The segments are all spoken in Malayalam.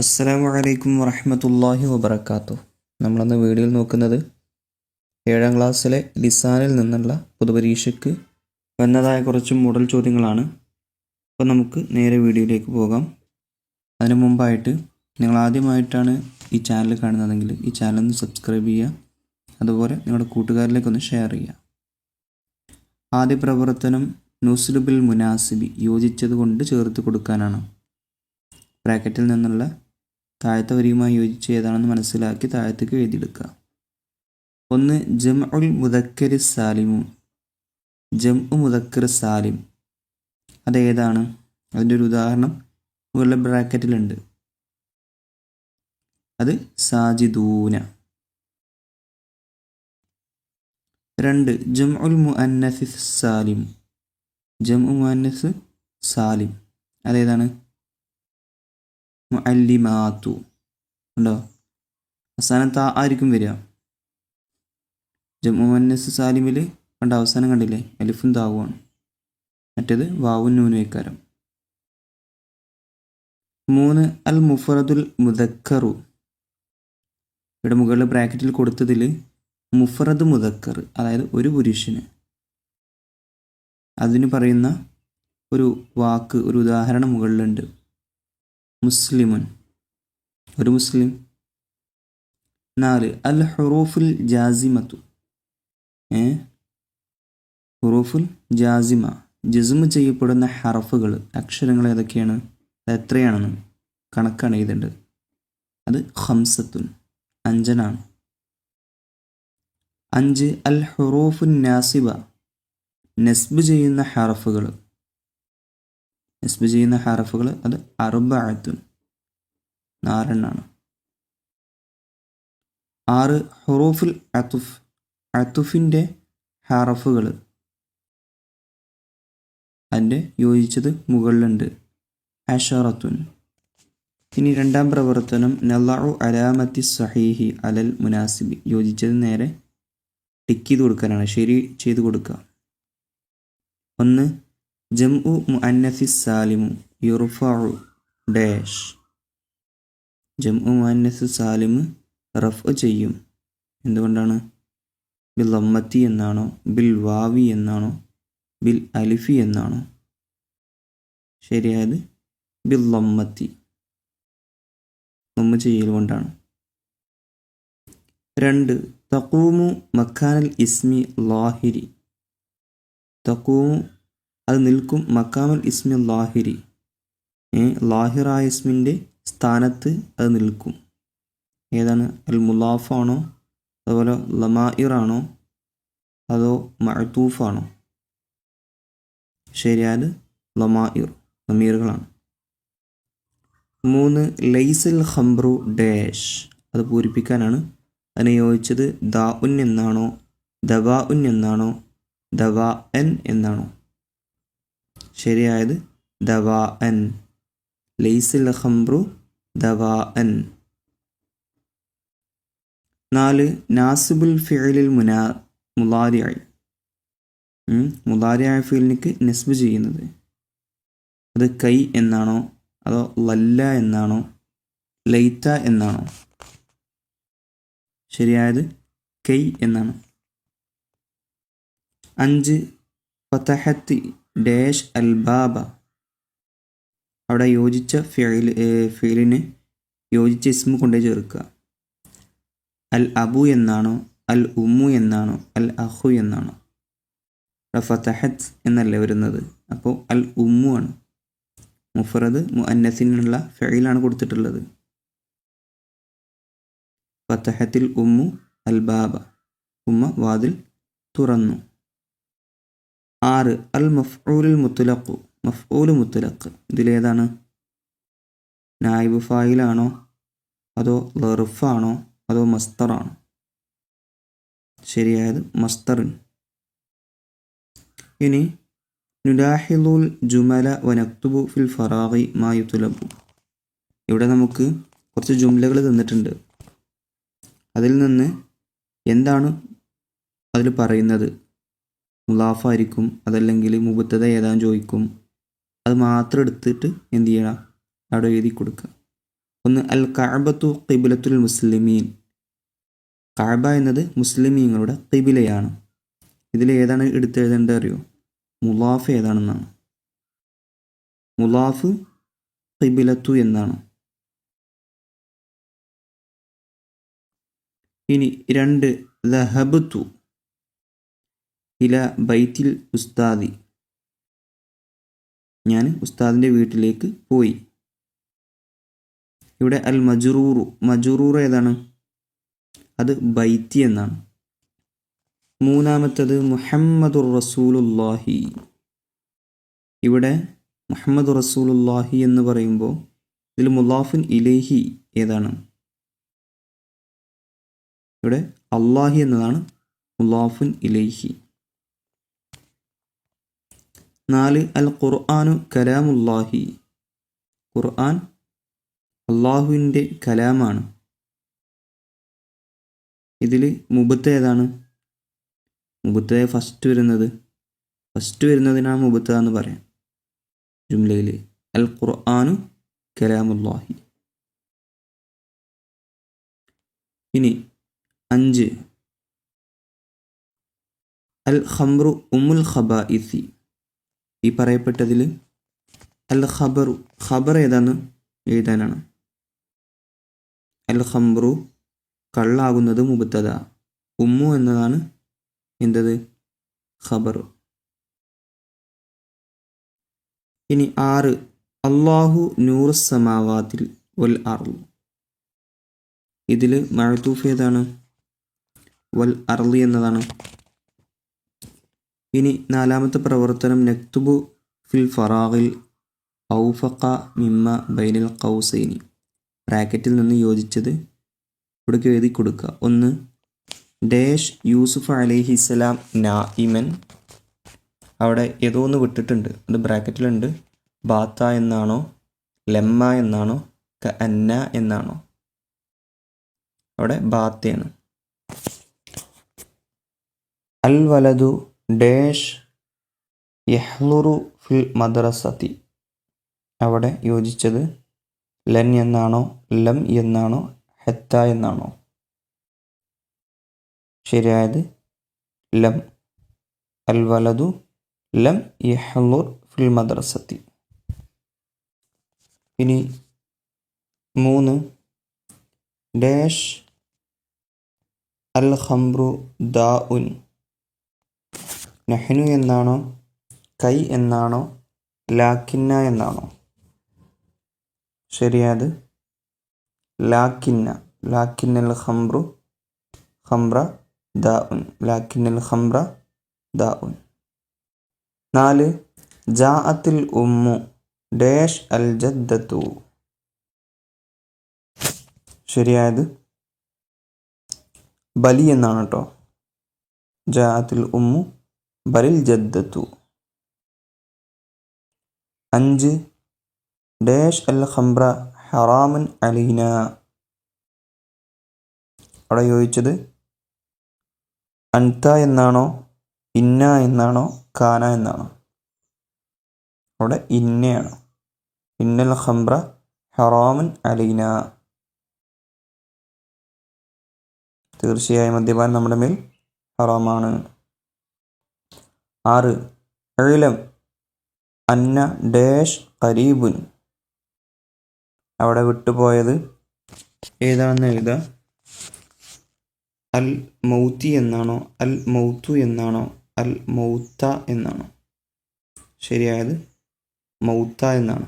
അസ്സലാമു അലൈക്കും വറഹ്മത്തുള്ളാഹി വബറകാതുഹു. നമ്മളന്ന് വീഡിയോയിൽ നോക്കുന്നത് 7ാം ക്ലാസ്സിലെ ലിസാനിൽ നിന്നുള്ള പൊതുപരീക്ഷയ്ക്ക് വന്നതായ കുറച്ച് മോഡൽ ചോദ്യങ്ങളാണ്. അപ്പോൾ നമുക്ക് നേരെ വീഡിയോയിലേക്ക് പോകാം. അതിനു മുമ്പായിട്ട് നിങ്ങൾ ആദ്യമായിട്ടാണ് ഈ ചാനൽ കാണുന്നതെങ്കിൽ ഈ ചാനൽ ഒന്ന് സബ്സ്ക്രൈബ് ചെയ്യുക, അതുപോലെ നിങ്ങളുടെ കൂട്ടുകാരിലേക്കൊന്ന് ഷെയർ ചെയ്യുക. ആദ്യ പ്രവർത്തനം നുസ്ലുബിൽ മുനാസിബി, യോജിച്ചത് കൊണ്ട് ചേർത്ത് കൊടുക്കാനാണ്. ബ്രാക്കറ്റിൽ നിന്നുള്ള താഴത്തെ വരിയുമായി യോജിച്ച് ഏതാണെന്ന് മനസ്സിലാക്കി താഴത്തേക്ക് എഴുതിയെടുക്കുക. ഒന്ന് ജംഉൽ മുദക്കർ സാലിമു, ജംഉ മുദക്കർ സാലിം അതേതാണ്? അതിൻ്റെ ഒരു ഉദാഹരണം മുകളിലെ ബ്രാക്കറ്റിലുണ്ട്. അത് സാജിദൂന. 2 ജംഉൽ മുഅന്നസ് സാലിം, ജംഉ മുഅന്നസ് സാലിം അതേതാണ്? മുഅല്ലിമാത്തു. ഉണ്ടോ? അവസാനം താ ആയിരിക്കും വരിക. ജംഉ മുഅന്നസ് സാലിമിൽ കണ്ട അവസാനം കണ്ടില്ലേ, അലിഫും താവുമാണ്. മറ്റേത് വാവും നൂനും ഏക്കാരം. 3 അൽ മുഫറദുൽ മുദക്കറു. ഇവിടെ മുകളിൽ ബ്രാക്കറ്റിൽ കൊടുത്തതിൽ മുഫറദ് മുദക്കർ, അതായത് ഒരു പുരുഷന്, അതിന് പറയുന്ന ഒരു വാക്ക്, ഒരു ഉദാഹരണം മുകളിലുണ്ട്. മുസ്ലിമുൻ, ഒരു മുസ്ലിം. 4 അൽ ഹുറൂഫുൽ ജാസിമത്തു, ഹുറൂഫുൽ ജാസിമ, ജസ്മ് ചെയ്യപ്പെടുന്ന ഹറഫുകൾ, അക്ഷരങ്ങൾ ഏതൊക്കെയാണ്, അത് എത്രയാണെന്ന് കണക്കാണ് എഴുതേണ്ടത്. അത് ഖംസത്തുൻ, 5 5 അൽ ഹുറൂഫുൻ നാസിബ, നസ്ബ് ചെയ്യുന്ന ഹറഫുകൾ, നസ്ബ് ചെയ്യുന്ന ഹറഫുകൾ അത് അർബഅത്തുൻ, 4 6 ഹുറൂഫുൽ അതുഫ്, അതുഫിൻ്റെ ഹറഫുകൾ, അതിൻ്റെ യോജിച്ചത് മുകളിലുണ്ട്, അശറത്തുൻ. ഇനി 2ാം പ്രവർത്തനം നളഉ അലാമത്തി സഹീഹി അലൽ മുനാസിബി, യോജിച്ചത് നേരെ ടിക്ക് ചെയ്ത് കൊടുക്കാനാണ്, ശരി ചെയ്ത് കൊടുക്കുക. 1 ജംഉ മുഅന്നസി സാലിമു യുർഫഉ ഡാഷ്, ജംഉ മുഅന്നസ് സാലിം റഫ് ചെയ്യും. എന്തുകൊണ്ടാണ്? ബിൽ ലമ്മത്തി എന്നാണോ, ബിൽ വാവി എന്നാണോ, ബിൽ അലിഫി എന്നാണോ? ശരിയായത് ബിൽ ലമ്മത്തി, ലമ്മ ചെയ്യൽ കൊണ്ടാണ്. 2 തഖൂമു മക്കാനൽ ഇസ്മി ലാഹിരി, തഖൂമു അത് നിൽക്കും, മക്കാമൽ ഇസ്മി ലാഹിരി, ലാഹിറായ ഇസ്മിൻ്റെ സ്ഥാനത്ത് അത് നിൽക്കും. ഏതാണ്? അൽ മുലാഫാണോ, അതുപോലെ ലമായിറാണോ, അതോ മഅതൂഫാണോ? ശരിയായത് ലമായിർ, ലമീറുകളാണ്. 3 ലൈസൽ ഖംറു ഡാഷ്, അത് പൂരിപ്പിക്കാനാണ്. അതിനെ യോജിച്ചത് ദാഉൻ എന്നാണോ, ദവാഉൻ എന്നാണോ, ദവാഅൻ എന്നാണോ? ശരിയായത് ദവാഅൻ, ലൈസൽ ഖംറു ദവാഅൻ. 4 നാസിബുൽ ഫിഅലിൽ മുലാരിഅ, മുലാരിഅ ഫിഅലിന് നസ്ബ് ചെയ്യുന്നത്, അത് കൈ എന്നാണോ, അതോ ലല്ല എന്നാണോ, ലൈത്ത എന്നാണോ? ശരിയായത് കൈ എന്നാണ്. 5 ഫതഹത്തി ഡാഷ് അൽ ബാബ, അവിടെ യോജിച്ച ഫിഅലിന് യോജിച്ച ഇസ്മു കൊണ്ടേ ചേർക്കുക. അൽ അബു എന്നാണോ, അൽ ഉമ്മു എന്നാണോ, അൽ അഖു എന്നാണോ? ഫതഹത്ത് എന്നല്ലേ വരുന്നത്, അപ്പോൾ അൽ ഉമ്മു ആണ്. മുഫറദ് മുഅന്നസിനുള്ള ഫിഅലാണ് കൊടുത്തിട്ടുള്ളത്. ഫതഹത്തിൽ ഉമ്മു അൽ ബാബ, ഉമ്മ വാതിൽ തുറന്നു. 6 അൽ മഫ്ഊലുൽ മുത്ലഖു, മഫ്ഊല് മുത്ലഖ്, ഇതിലേതാണ്? നായിബ് ഫായിലാണോ, അതോ ലർഫാണോ, അതോ മസ്തറാണോ? ശരിയായത് മസ്തറിൻ. ഇനി നുലാഹിളുൽ ജുമല വനക്തുബു ഫിൽ ഫറാഗി മാ യുത്ലബു, ഇവിടെ നമുക്ക് കുറച്ച് ജുംലകൾ തന്നിട്ടുണ്ട്. അതിൽ നിന്ന് എന്താണ് അതിൽ പറയുന്നത്, മുലാഫായിരിക്കും, അതല്ലെങ്കിൽ മുബത്തദ ഏതാന്ന് ചോദിക്കും. അത് മാത്രം എടുത്തിട്ട് എന്ത് ചെയ്യണം, അവിടെ എഴുതി കൊടുക്കുക. ഒന്ന് അൽ കഅബത്തു ഖിബ്ലത്തുൽ മുസ്ലിമീൻ. കഅബ എന്നത് മുസ്ലിമീങ്ങളുടെ ഖിബിലയാണ്. ഇതിൽ ഏതാണ് എടുത്തെഴുതേണ്ടത് അറിയോ? മുലാഫ് ഏതാണെന്നാണ്. മുലാഫ് ഖിബ്ലത്തു എന്നാണ്. ഇനി 2 ദഹബത്തു ഇല ബൈത്തിൽ ഉസ്താദി. ഞാൻ ഉസ്താദിൻ്റെ വീട്ടിലേക്ക് പോയി. ഇവിടെ അൽ മജറൂർ ഏതാണ്? അത് ബൈത്തി എന്നാണ്. 3 മുഹമ്മദുർ റസൂലുള്ളാഹി. ഇവിടെ മുഹമ്മദ് റസൂലുള്ളാഹി എന്ന് പറയുമ്പോൾ ഇതിൽ മുലാഫിൻ ഇലൈഹി ഏതാണ്? ഇവിടെ അല്ലാഹി എന്നതാണ് മുലാഫിൻ ഇലൈഹി. 4 അൽ ഖുർആനു കലാമുല്ലാഹി. ഖുർആൻ അള്ളാഹുവിൻ്റെ കലാമാണ്. ഇതിൽ മുബത്ത ഏതാണ്? മുബത്ത ഫസ്റ്റ് വരുന്നതിനാണ് മുബത്ത എന്ന് പറയാം ജുംലയിൽ. അൽ ഖുർആനു കലാമുല്ലാഹി. ഇനി 5 അൽ ഖംറു ഉമ്മുൽ ഖബാഇസി. ഈ പറയപ്പെട്ടതിൽ അൽ ഖബർ ഏതാന്ന് എഴുതാനാണ്. അൽ ഖംറു കള്ളാകുന്നത് മുബത്തദ, ഉമ്മു എന്നതാണ് എന്തത്? ഖബർ. ഇനി 6 അല്ലാഹു നൂറുസ് സമാവാതിൽ വൽ അർള്. ഇതിൽ മഅ്തൂഫ് ഏതാണ്? വൽ അർളി എന്നതാണ്. ഇനി 4 പ്രവർത്തനം നക്തുബു ഫിൽ ഫറാഗിൽ ഔഫഖ മിമ്മ ബൈനൽ ഖൗസൈനി. ബ്രാക്കറ്റിൽ നിന്ന് യോജിച്ചത് ഇവിടേക്ക് എഴുതി കൊടുക്കുക. 1 ഡാഷ് യൂസുഫ് അലൈഹിസ്സലാം നായിമൻ. അവിടെ ഏതോ ഒന്ന് വിട്ടിട്ടുണ്ട്, അത് ബ്രാക്കറ്റിലുണ്ട്. ബാത്ത എന്നാണോ ലമ്മ എന്നാണോ കഅന്ന എന്നാണോ? അവിടെ ബാത്തയാണ്. അൽ വലതു ഡാഷ് യഹ്ലുറു ഫിൽ മദ്രസതി. അവിടെ യോജിച്ചത് ലൻ എന്നാണോ ലം എന്നാണോ ഹത്ത എന്നാണോ? ശരിയായത് ലം. അൽ വലതു ലം യഹ്ലുർ ഫിൽ മദ്രസതി. ഇനി 3 ഡാഷ് അൽ ഖംറു ദാഉൻ. നഹ്നു എന്നാണോ കൈ എന്നാണോ ലാക്കിന്ന എന്നാണോ? ശരിയായത് ലാക്കിന്ന. ലാക്കിന്നൽ ഖംറു ഖംറ ദാഉൻ. ലാക്കിന്നൽ ഖംറ ദാഉൻ. 4 ജാഅത്തിൽ ഉമ്മു ഡാഷ് അൽ ജദ്ദത്തു. ശരിയായത് ബലി എന്നാണ് കേട്ടോ. ജാഅത്തിൽ ഉമ്മു ബലിൽ ജദ്ദത്തു. 5 ഡാഷ് അൽ ഖംറ ഹറാമൻ അലീന. അവിടെ യോജിച്ചത് അൻത എന്നാണോ ഇന്ന എന്നാണോ കാന എന്നാണോ? അവിടെ ഇന്നയാണ്. ഇന്നൽ ഖംറ ഹറാമൻ അലീന. തീർച്ചയായും മദ്യപാനം നമ്മുടെ മേൽ ഹറാമാണ്. 6 ഇൽം അന്ന ഡാഷ് ഖരീബുൻ. അവിടെ വിട്ടുപോയത് ഏതാണെന്ന് എഴുതുക. അൽ മൗത്തി എന്നാണോ അൽ മൗത്തു എന്നാണോ അൽ മൗത്ത എന്നാണോ? ശരിയായത് മൗത്ത എന്നാണ്.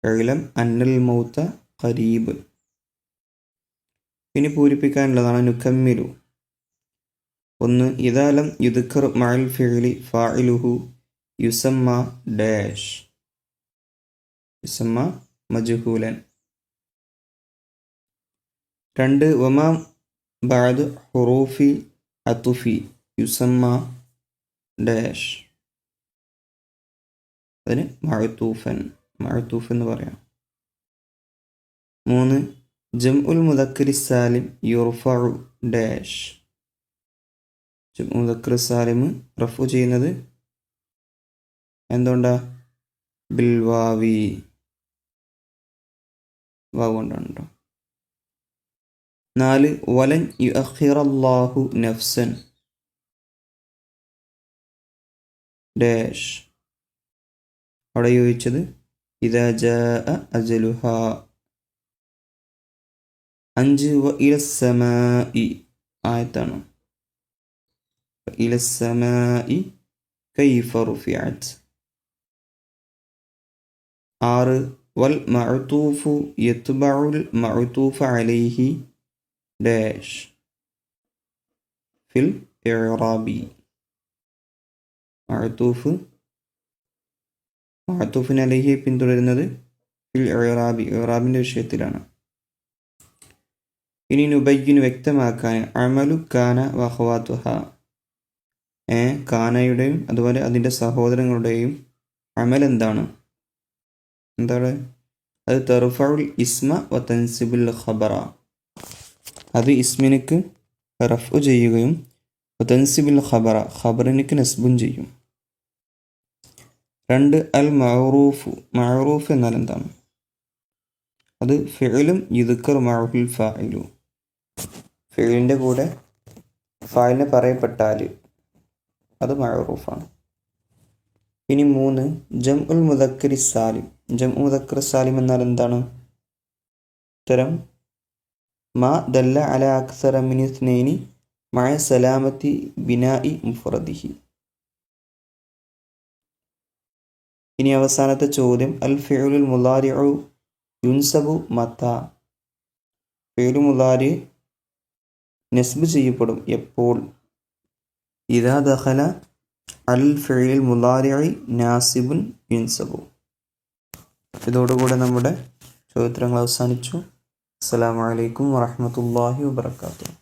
ഇൽം അന്നൽ മൗത്ത ഖരീബ്. ഇനി പൂരിപ്പിക്കാനുള്ളതാണ് നുകമ്മിലു. 1 ഇദാ ലം യുദ്കർ മഅൽ ഫിഅലി ഫാഇലുഹു യുസമ്മ ഡാഷ്. യുസമ്മ മജ്ഹൂലൻ. 2 വമാ ബഅദ് ഹുറൂഫി അത്ഫി യുസമ്മ ഡാഷ്. അതിന് മഅ്തൂഫ് എന്ന് പറയാം. 3 ജംഉൽ മുദക്കരി സാലിം യുർഫഉ ഡാഷ്. ജംഉൽ മുദക്കർ സാലിം റഫു ചെയ്യുന്നത് എന്തുകൊണ്ടാ? ബിൽ വാവി. വാവ് കൊണ്ടാണ് കേട്ടോ. 4 വലൻ യുഅഖിറല്ലാഹു നഫ്സൻ ഡാഷ്. അവിടെ ചോദിച്ചത് ഇദാ ജാഅ അജലുഹാ. 5 ഇലസ്സമാഇ ആയത്താണ്. ഇലസ്സമാഇ കൈഫ റുഫിഅത്. 6 വൽ മഅ്തൂഫു യത്ബഉൽ മഅ്തൂഫ അലൈഹി ഡാഷ് ഫിൽ ഇഅ്റാബി. മഅ്തൂഫിന് അലൈഹി പിന്തുടരുന്നത് ഫിൽ ഇഅ്റാബി, ഇഅ്റാബിൻ്റെ വിഷയത്തിലാണ്. ഇനി നുബയ്യിനു വ്യക്തമാക്കാൻ അമലു കാന വഖവാതുഹ, കാനയുടെയും അതുപോലെ അതിൻ്റെ സഹോദരങ്ങളുടെയും അമൽ എന്താണ്? അത് തർഫഉൽ ഇസ്മ വ തൻസിബുൽ ഖബറ. അത് ഇസ്മിനിക്ക് റഫ്ഉ ചെയ്യുകയും തൻസിബുൽ ഖബറ ഖബറിനിക്ക് നസ്ബും ചെയ്യും. 2 അൽ മഅറൂഫ്. മഅറൂഫ് എന്നാൽ എന്താണ്? അത് ഫിഅലും യുദ്കർ മഅഹുൽ ഫാഇലു. ഫിഅലിൻ്റെ കൂടെ ഫാഇലിനെ പറയപ്പെട്ടാൽ അത് മഅറൂഫാണ്. ഇനി 3 ജംഉൽ മുദക്കരി സാലിം. ജംഉ മുദക്കർ സാലിം എന്നാൽ എന്താണ്? ഉത്തരം മാ ദല്ല അല അക്സറ മിൻ ഇസ്നൈനി മഅ സലാമത്തി ബിനാഇ മുഫ്രദിഹി. ഇനി അവസാനത്തെ ചോദ്യം അൽ ഫിഉലുൽ മുളാരിഉ യുൻസബു മതാ. ഫിഉലു മുളാരി നസ്ബ് ചെയ്യപ്പെടും എപ്പോൾ? ഇദാ ദഖല അൽ ഫിഉലിൽ മുളാരിഇ നാസിബുൻ യുൻസബു. ഇതോടുകൂടെ നമ്മുടെ ചോദ്യോത്തരങ്ങൾ അവസാനിച്ചു. അസ്സലാമു അലൈക്കും വറഹ്മത്തുള്ളാഹി വബറകാതുഹു.